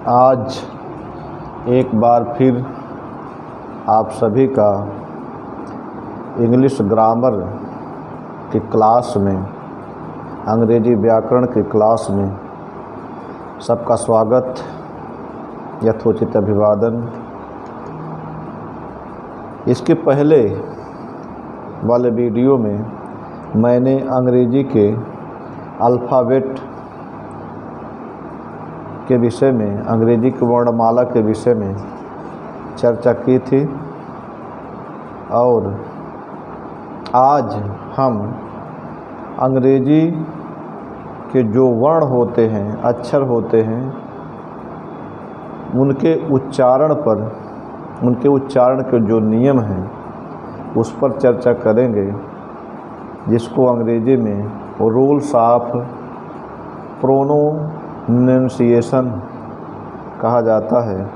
आज एक बार फिर आप सभी का इंग्लिश ग्रामर की क्लास में, अंग्रेजी व्याकरण की क्लास में सबका स्वागत, यथोचित अभिवादन। इसके पहले वाले वीडियो में मैंने अंग्रेजी के अल्फ़ाबेट के विषय में, अंग्रेजी की वर्णमाला के विषय में चर्चा की थी और आज हम अंग्रेजी के जो वर्ण होते हैं, अक्षर होते हैं, उनके उच्चारण पर, उनके उच्चारण के जो नियम हैं उस पर चर्चा करेंगे, जिसको अंग्रेजी में रूल्स ऑफ प्रोनाउंसिएशन कहा जाता है।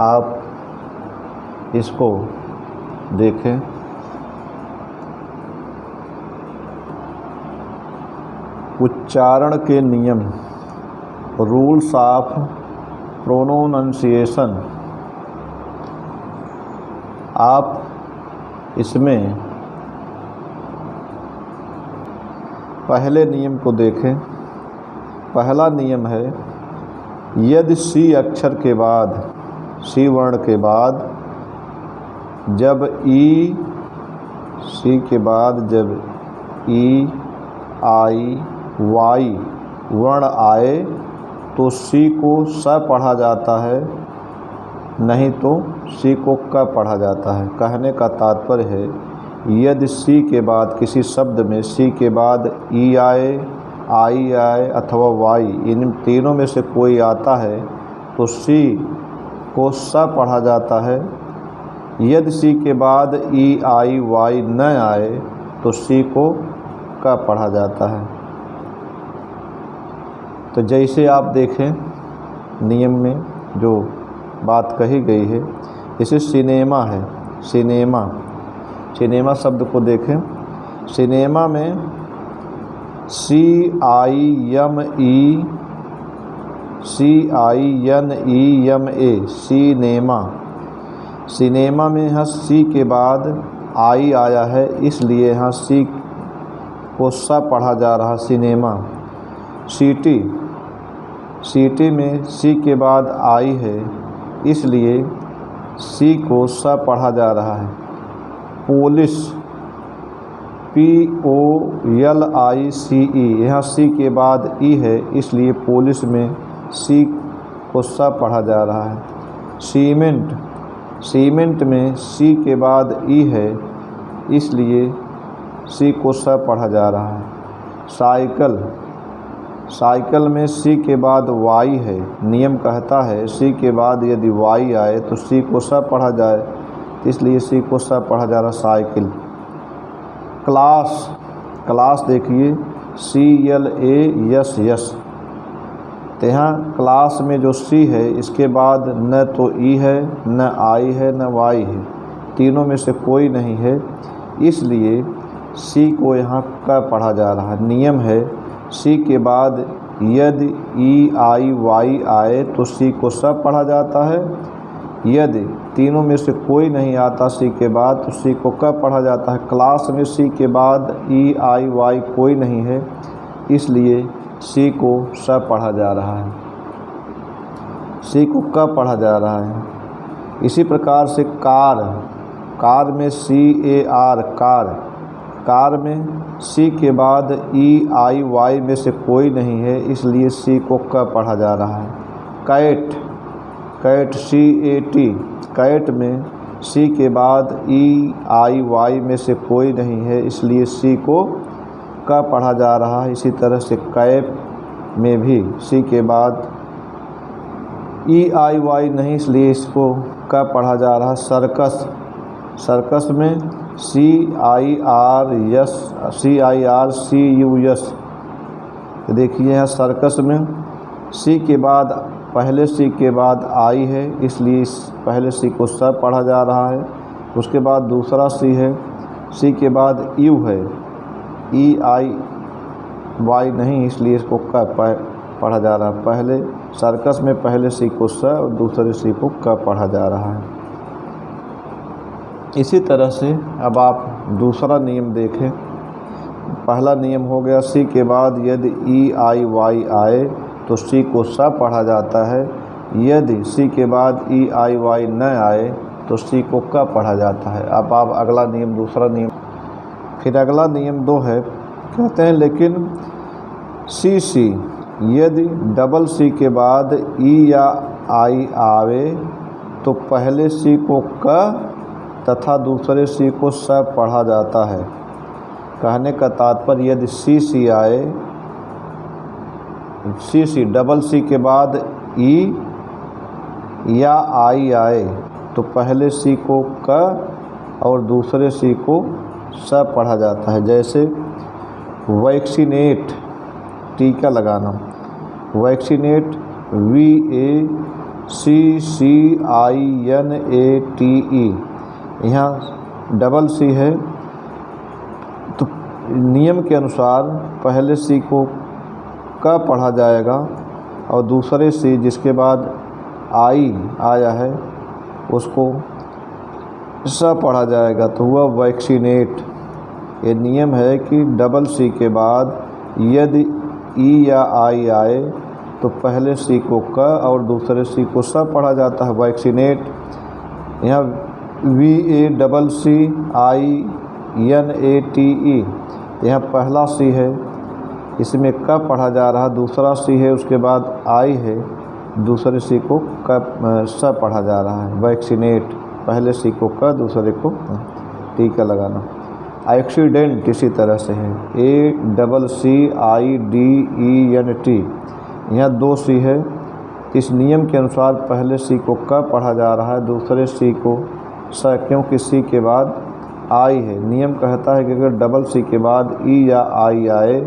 आप इसको देखें। उच्चारण के नियम, रूल्स ऑफ प्रोनाउंसिएशन। आप इसमें पहले नियम को देखें। पहला नियम है, यदि सी अक्षर के बाद, सी वर्ण के बाद जब ई, सी के बाद जब ई, आई, वाई वर्ण आए तो सी को स पढ़ा जाता है, नहीं तो सी को क पढ़ा जाता है। कहने का तात्पर्य है, यदि सी के बाद, किसी शब्द में सी के बाद ई आए, आई आए अथवा वाई, इन तीनों में से कोई आता है तो सी को स पढ़ा जाता है। यदि सी के बाद ई, आई, वाई न आए तो सी को क पढ़ा जाता है। तो जैसे आप देखें नियम में जो बात कही गई है, इसे सिनेमा है, सिनेमा, सिनेमा शब्द को देखें। सिनेमा में C I M E, C I N E M A, cinema. Cinema में यहाँ सी के बाद आई आया है, इसलिए यहाँ सी को स पढ़ा जा रहा, सिनेमा। सिटी, सिटी में सी के बाद आई है, इसलिए सी को स पढ़ा जा रहा है। Police, P O L I C E, यहाँ सी के बाद ई है, इसलिए पुलिस में सी को स पढ़ा जा रहा है। सीमेंट, सीमेंट में सी के बाद ई है, इसलिए सी को स पढ़ा जा रहा है। साइकिल, साइकिल में सी के बाद वाई है, नियम कहता है सी के बाद यदि वाई आए तो सी को स पढ़ा जाए, इसलिए सी को स पढ़ा जा रहा, साइकिल। क्लास, क्लास देखिए, C L A S S, तो यहाँ क्लास में जो सी है इसके बाद न तो ई है, न आई है, न वाई है, तीनों में से कोई नहीं है, इसलिए सी को यहाँ क पढ़ा जा रहा है। नियम है, सी के बाद यदि ई, आई, वाई आए तो सी को स पढ़ा जाता है। यदि तीनों में से कोई नहीं आता सी के बाद तो सी को क पढ़ा जाता है। क्लास में सी के बाद ई, आई, वाई कोई नहीं है, इसलिए सी को स पढ़ा जा रहा है, सी को क पढ़ा जा रहा है। इसी प्रकार से कार, कार में सी ए आर, कार, कार में सी के बाद ई, आई, वाई में से कोई नहीं है, इसलिए सी को क पढ़ा जा रहा है। Cat, cat, C A T, cat में सी के बाद ई, आई, वाई में से कोई नहीं है, इसलिए सी को क पढ़ा जा रहा है। इसी तरह से कैप में भी सी के बाद ई, आई, वाई नहीं, इसलिए इसको क पढ़ा जा रहा है। सर्कस, सर्कस में C I R S, C I R C U S, देखिए यहाँ सर्कस में सी के बाद, पहले सी के बाद आई है, इसलिए इस पहले सी को स पढ़ा जा रहा है। उसके बाद दूसरा सी है, सी के बाद यू है, ई, आई, वाई नहीं, इसलिए इसको क पढ़ा जा रहा है। पहले सर्कस में पहले सी को स और दूसरे सी को क पढ़ा जा रहा है। इसी तरह से अब आप दूसरा नियम देखें। पहला नियम हो गया, सी के बाद यदि ई आई वाई आए तो सी को स पढ़ा जाता है। यदि सी के बाद ई आई वाई न आए तो सी को क पढ़ा जाता है। अब आप अगला नियम, दूसरा नियम। फिर अगला नियम 2 है, कहते हैं लेकिन सी सी यदि डबल सी के बाद ई या आई आवे तो पहले सी को क तथा दूसरे सी को स पढ़ा जाता है। कहने का तात्पर्य, यदि सी सी आए, सी सी डबल सी के बाद ई या आई आए तो पहले सी को क और दूसरे सी को स पढ़ा जाता है। जैसे वैक्सीनेट, टीका लगाना, वैक्सीनेट VACCINATE, यहाँ डबल सी है तो नियम के अनुसार पहले सी को क पढ़ा जाएगा और दूसरे सी जिसके बाद आई आया है उसको स पढ़ा जाएगा, तो हुआ वैक्सीनेट। ये नियम है कि डबल सी के बाद यदि ई या आई आए तो पहले सी को क और दूसरे सी को स पढ़ा जाता है, वैक्सीनेट। यहाँ VACCINATE, यहाँ पहला सी है, इसमें क पढ़ा जा रहा, दूसरा सी है उसके बाद आई है, दूसरे सी को क स पढ़ा जा रहा है, वैक्सीनेट। पहले सी को क, दूसरे को टीका लगाना। एक्सीडेंट इसी तरह से है, ACCIDENT, यहाँ 2 सी है। इस नियम के अनुसार पहले सी को क पढ़ा जा रहा है, दूसरे सी को स, क्योंकि सी के बाद आई है। नियम कहता है कि अगर डबल सी के बाद ई या आई आए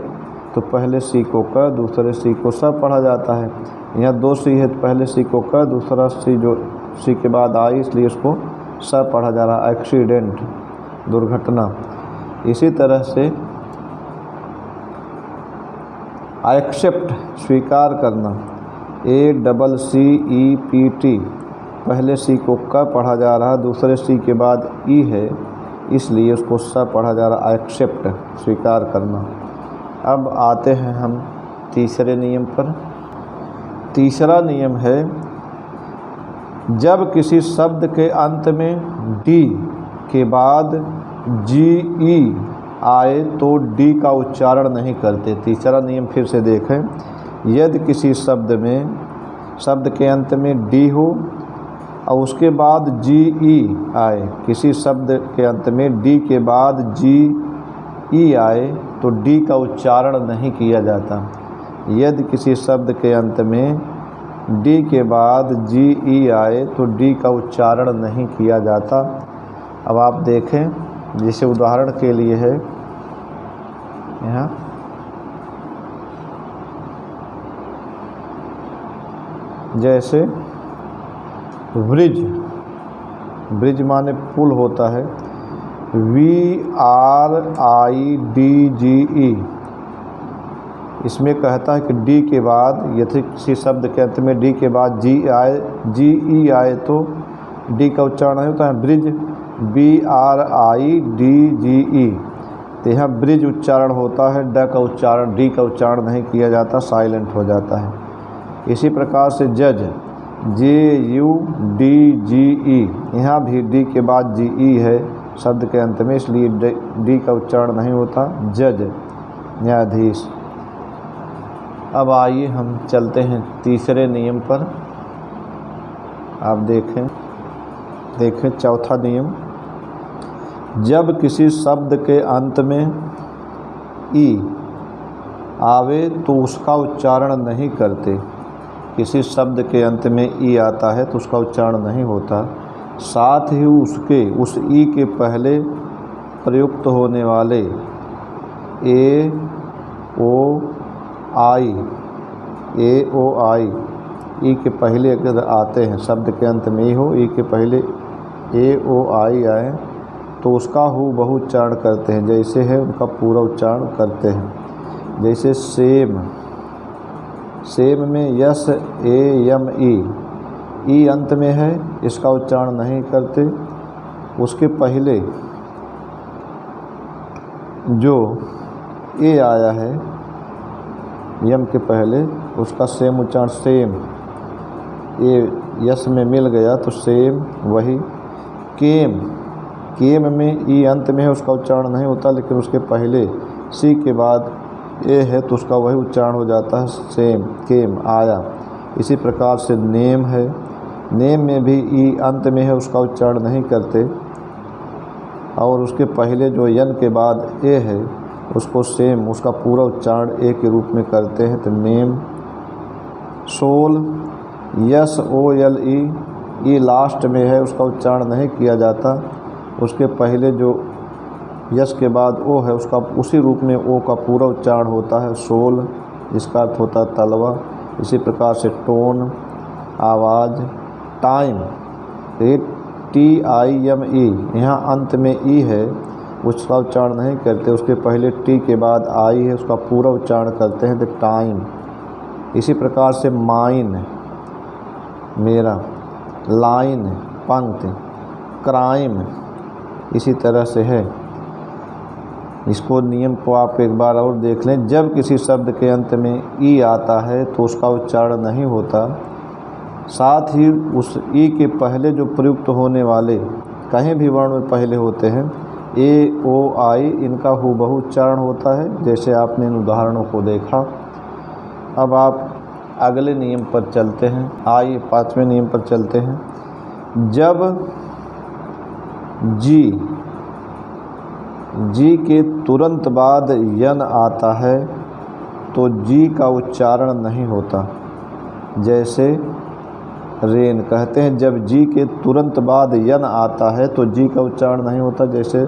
तो पहले सी को क, दूसरे सी को स पढ़ा जाता है। यहाँ 2 सी है तो पहले सी को क, दूसरा सी जो सी के बाद आई इसलिए उसको स पढ़ा जा रहा है, एक्सीडेंट, दुर्घटना। इसी तरह से एक्सेप्ट, स्वीकार करना, ACCEPT, पहले सी को क पढ़ा जा रहा है, दूसरे सी के बाद ई है इसलिए उसको स पढ़ा जा रहा है, एक्सेप्ट, स्वीकार करना। अब आते हैं हम तीसरे नियम पर। तीसरा नियम है, जब किसी शब्द के अंत में डी के बाद GE आए तो डी का उच्चारण नहीं करते। तीसरा नियम फिर से देखें, यदि किसी शब्द के अंत में डी हो और उसके बाद GE आए, किसी शब्द के अंत में डी के बाद GE आए तो डी का उच्चारण नहीं किया जाता। यदि किसी शब्द के अंत में डी के बाद GE आए तो डी का उच्चारण नहीं किया जाता। अब आप देखें, जैसे उदाहरण के लिए है यहाँ जैसे ब्रिज, ब्रिज माने पुल होता है, VRIDGE, इसमें कहता है कि डी के बाद यदि किसी शब्द के अंत में डी के बाद GE आए तो डी का उच्चारण होता है ब्रिज, BRIDGE। तो यहाँ ब्रिज उच्चारण होता है, ड का उच्चारण, डी का उच्चारण नहीं किया जाता, साइलेंट हो जाता है। इसी प्रकार से जज, JUDGE, यहाँ भी डी के बाद GE है शब्द के अंत में इसलिए डी का उच्चारण नहीं होता, जज, न्यायाधीश। अब आइए हम चलते हैं तीसरे नियम पर। आप देखें चौथा नियम, जब किसी शब्द के अंत में ई आवे तो उसका उच्चारण नहीं करते। किसी शब्द के अंत में ई आता है तो उसका उच्चारण नहीं होता, साथ ही उस ई के पहले प्रयुक्त होने वाले AOI ई के पहले अगर आते हैं, शब्द के अंत में ई हो, ई के पहले AOI आए तो उसका हूबहू उच्चारण करते हैं, जैसे है उनका पूरा उच्चारण करते हैं। जैसे सेम, सेम में यस ए यम ई अंत में है, इसका उच्चारण नहीं करते। उसके पहले जो ए आया है यम के पहले, उसका सेम उच्चारण सेम, ए यस में मिल गया तो सेम वही। केम में ई अंत में है, उसका उच्चारण नहीं होता, लेकिन उसके पहले सी के बाद ए है तो उसका वही उच्चारण हो जाता है सेम, केम आया। इसी प्रकार से नेम है, नेम में भी ई अंत में है, उसका उच्चारण नहीं करते, और उसके पहले जो यन के बाद ए है उसको सेम, उसका पूरा उच्चारण ए के रूप में करते हैं, तो name. Sole S O L E last में है, उसका उच्चारण नहीं किया जाता। उसके पहले जो यस के बाद ओ है, उसका उसी रूप में ओ का पूरा उच्चारण होता है सोल, जिसका अर्थ होता है तलवा। इसी प्रकार से टोन आवाज़। टाइम TIME, यहाँ अंत में ई है, उसका उच्चारण नहीं करते, उसके पहले टी के बाद आई है, उसका पूरा उच्चारण करते हैं, द टाइम। इसी प्रकार से माइन मेरा, लाइन पंक्ति, क्राइम इसी तरह से है। इसको नियम को आप एक बार और देख लें। जब किसी शब्द के अंत में ई आता है तो उसका उच्चारण नहीं होता, साथ ही उस ई के पहले जो प्रयुक्त होने वाले कहीं भी वर्ण में पहले होते हैं, ए ओ आई, इनका हूबहू उच्चारण होता है, जैसे आपने इन उदाहरणों को देखा। अब आप अगले नियम पर चलते हैं, आइए 5वें नियम पर चलते हैं। जब जी के तुरंत बाद यन आता है तो जी का उच्चारण नहीं होता। जैसे रेन कहते हैं, जब जी के तुरंत बाद यन आता है तो जी का उच्चारण नहीं होता। जैसे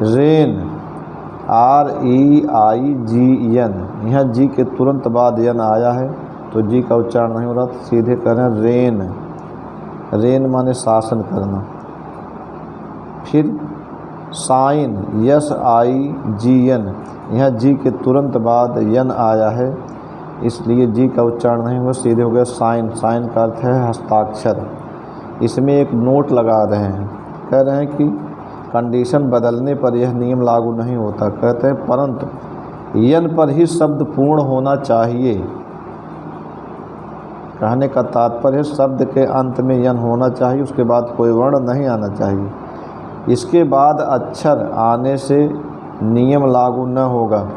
रेन REIGN, यहाँ जी के तुरंत बाद यन आया है तो जी का उच्चारण नहीं हो रहा, सीधे कह रहे हैं रेन। रेन माने शासन करना। फिर साइन SIGN, यहाँ जी के तुरंत बाद यन आया है, इसलिए जी का उच्चारण नहीं हुआ, सीधे हो गया साइन। साइन का अर्थ है हस्ताक्षर। इसमें एक नोट लगा रहे हैं, कह रहे हैं कि कंडीशन बदलने पर यह नियम लागू नहीं होता। कहते हैं परंतु यन पर ही शब्द पूर्ण होना चाहिए। कहने का तात्पर्य शब्द के अंत में यन होना चाहिए, उसके बाद कोई वर्ण नहीं आना चाहिए। इसके बाद अक्षर आने से नियम लागू न होगा।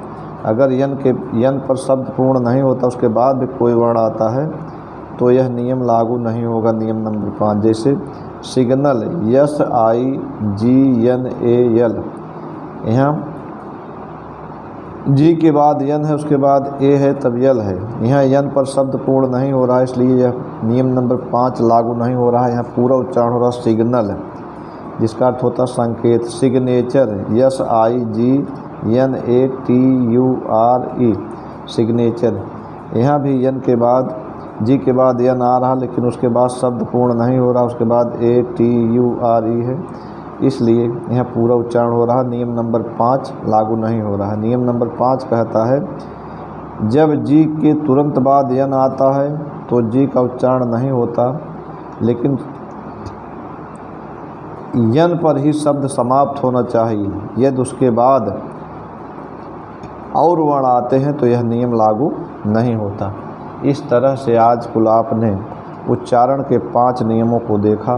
अगर यन पर शब्द पूर्ण नहीं होता, उसके बाद भी कोई वर्ण आता है तो यह नियम लागू नहीं होगा। नियम नंबर 5, जैसे सिग्नल SIGNAL, यहाँ जी के बाद यन है, उसके बाद ए है तब यल है। यहाँ यन पर शब्द पूर्ण नहीं हो रहा है, इसलिए यह नियम नंबर 5 लागू नहीं हो रहा है। यहाँ पूरा उच्चारण हो रहा है सिग्नल, जिसका अर्थ होता है संकेत। Signature SIGNATURE, signature. यहाँ भी यन के बाद जी के बाद यन आ रहा, लेकिन उसके बाद शब्द पूर्ण नहीं हो रहा, उसके बाद ATURE है, इसलिए यहाँ पूरा उच्चारण हो रहा। नियम नंबर 5 लागू नहीं हो रहा है। नियम नंबर 5 कहता है जब जी के तुरंत बाद यन आता है तो जी का उच्चारण नहीं होता, लेकिन यन पर ही शब्द समाप्त होना चाहिए। यदि उसके बाद और वर्ण आते हैं तो यह नियम लागू नहीं होता। इस तरह से आज कुल आपने उच्चारण के 5 नियमों को देखा।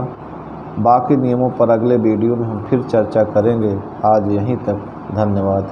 बाकी नियमों पर अगले वीडियो में हम फिर चर्चा करेंगे। आज यहीं तक, धन्यवाद।